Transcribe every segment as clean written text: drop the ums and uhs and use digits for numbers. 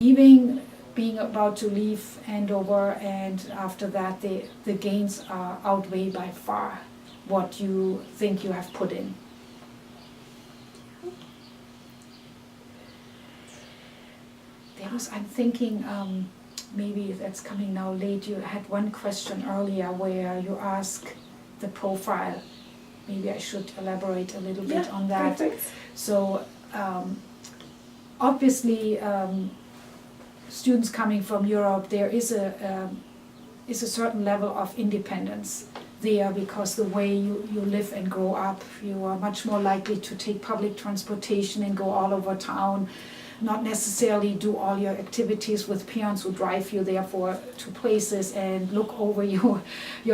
leaving, being about to leave Andover, and after that the gains are outweigh by far what you think you have put in. I'm thinking, maybe that's coming now late, you had one question earlier where you ask the profile. Maybe I should elaborate a little bit on that. Perfect. So obviously students coming from Europe, there is a certain level of independence there, because the way you live and grow up, you are much more likely to take public transportation and go all over town, not necessarily do all your activities with parents who drive you therefore to places and look over your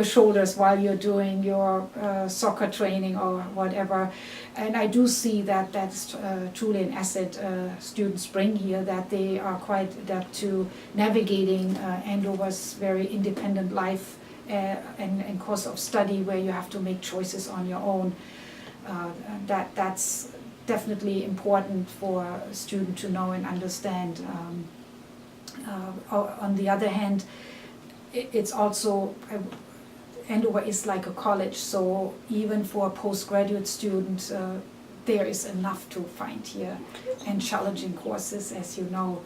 shoulders while you're doing your soccer training or whatever. And I do see that that's truly an asset students bring here, that they are quite adept to navigating Andover's very independent life and course of study where you have to make choices on your own. That's definitely important for a student to know and understand. On the other hand, it's also, Andover is like a college, so even for a postgraduate student, there is enough to find here, and challenging courses, as you know,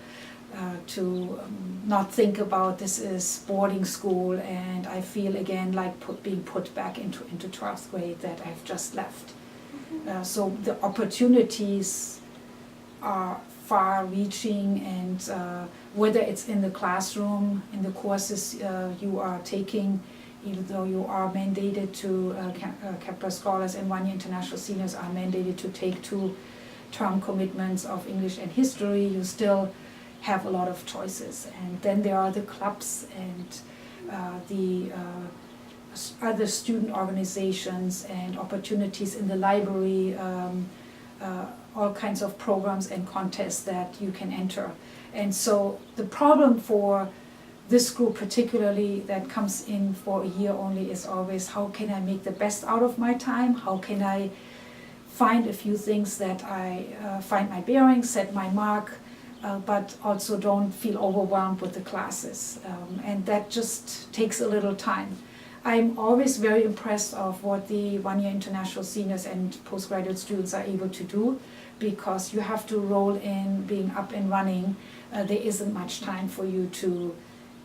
to not think about this is boarding school and I feel again like being put back into 12th grade that I've just left. So the opportunities are far-reaching, and whether it's in the classroom, in the courses you are taking, even though you are mandated to, Kepler Scholars and One Year International Seniors are mandated to take 2 term commitments of English and history, you still have a lot of choices. And then there are the clubs and the other student organizations and opportunities in the library, all kinds of programs and contests that you can enter. And so the problem for this group particularly that comes in for a year only is always, how can I make the best out of my time? How can I find a few things that I find my bearings, set my mark, but also don't feel overwhelmed with the classes. And that just takes a little time. I'm always very impressed of what the One Year International Seniors and postgraduate students are able to do, because you have to roll in being up and running. There isn't much time for you to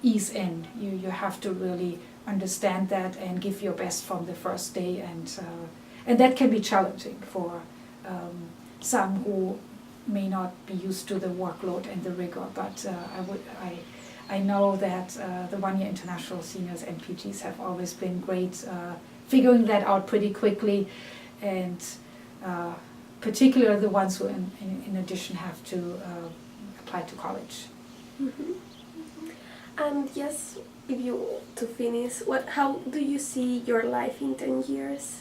ease in. You have to really understand that and give your best from the first day, and that can be challenging for some who may not be used to the workload and the rigor, but I know that the One Year International Seniors and PGs have always been great figuring that out pretty quickly, and particularly the ones who in addition have to apply to college. Mm-hmm. And yes, if you to finish, how do you see your life in 10 years?